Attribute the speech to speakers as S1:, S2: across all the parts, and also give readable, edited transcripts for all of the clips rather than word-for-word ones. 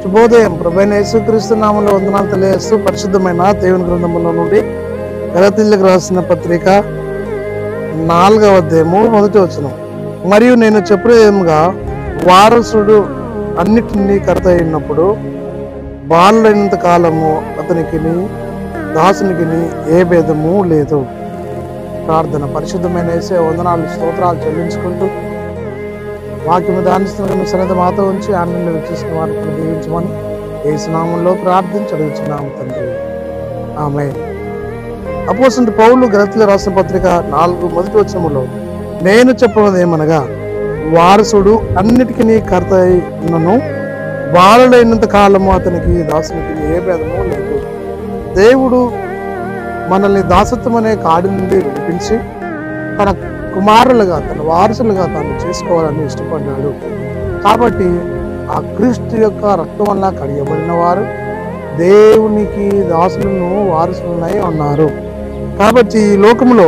S1: శుభోదయం. ప్రభువైన యేసుక్రీస్తు నామములో వందనాలు తెలియజేస్తూ పరిశుద్ధమైన దేవుని గ్రంథములో నుండి గలతీయులకు రాసిన పత్రిక 4వ అధ్యాయము 1వ వచనం. మరియు నేను చెప్పేదేముగా వారసుడు అన్నిటినీ కర్త అయినప్పుడు బాలుడైనంత కాలము అతనికి దాసునికి ఏ భేదము లేదు. ప్రార్థన. పరిశుద్ధమైన యేసే వందనాలు స్తోత్రాలు చెల్లించుకుంటూ వాక్యము ధ్యానిస్తున్న సన్నిధి మాతో ఉంచి ఆనందంలో వచ్చేసిన వారిని దీవించమని యేసు నామములో ప్రార్థించి అడుగుచున్నాము తండ్రి. ఆమేన్. అపోస్తలుడైన పౌలు గలతీయులకు రాసిన పత్రిక 4వ వచనములో నేను చెప్పినది ఏమనగా వారసుడు అన్నిటికీ కర్త అయినను బాలుడైనంత కాలము అతనికి దాసునికి ఏ భేదము లేదు. దేవుడు మనల్ని దాసత్వం అనే కాడి నుండి విడిపించి తన కుమారులుగా తన వారసులుగా తాను చేసుకోవాలని ఇష్టపడ్డాడు. కాబట్టి ఆ క్రీస్తు యొక్క రక్తం వల్ల కడియబడిన వారు దేవునికి దాసులను వారసులనై ఉన్నారు. కాబట్టి ఈ లోకంలో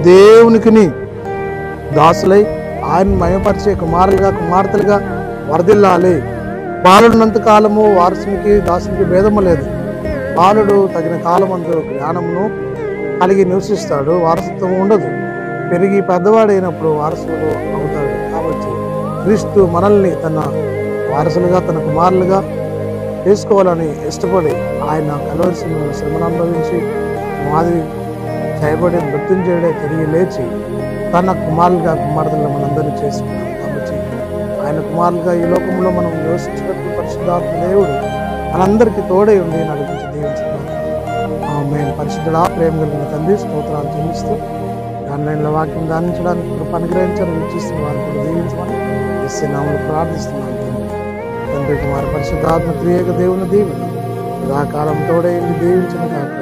S1: దేవునికి దాసులై ఆయన మయపరిచే కుమారులుగా కుమార్తెలుగా వర్ధిల్లాలి. బాలుడినంత కాలము వారసునికి దాసునికి భేదము లేదు. బాలుడు తగిన కాలమందు జ్ఞానమును కలిగి నివసిస్తాడు, వారసత్వం ఉండదు. పెరిగి పెద్దవాడైనప్పుడు వారసుడు అవుతాడు. కాబట్టి క్రీస్తు మనల్ని తన వారసులుగా తన కుమారులుగా చేసుకోవాలని ఇష్టపడి ఆయన కలవలసిన శ్రమను అనుభవించి మాది చేయబడి మృత్యుంజయుడే తిరిగి లేచి తన కుమారులుగా కుమార్తెలను మనందరినీ చేసుకున్నాం. కాబట్టి ఆయన కుమారులుగా ఈ లోకంలో మనం నివసించినట్టు పరిశుద్ధాత్మ దేవుడు మనందరికీ తోడై ఉండి నడిపించి దీవించుకున్నాం. మేము పరిశుద్ధుడా ప్రేమ కలిగిన తండ్రి స్తోత్రాలు చెల్లిస్తూ ఆన్లైన్లో వాక్యం ధ్యానించడానికి కృప అనుగ్రహించాలని వీక్షిస్తున్న వారిని కూడా దీవించమని యేసు నామములో ప్రార్థిస్తున్నాను తండ్రి. కుమార పరిశుద్ధాత్మ త్రియేక దేవుని దీవెన సదాకాలం తోడై దీవించిన కాక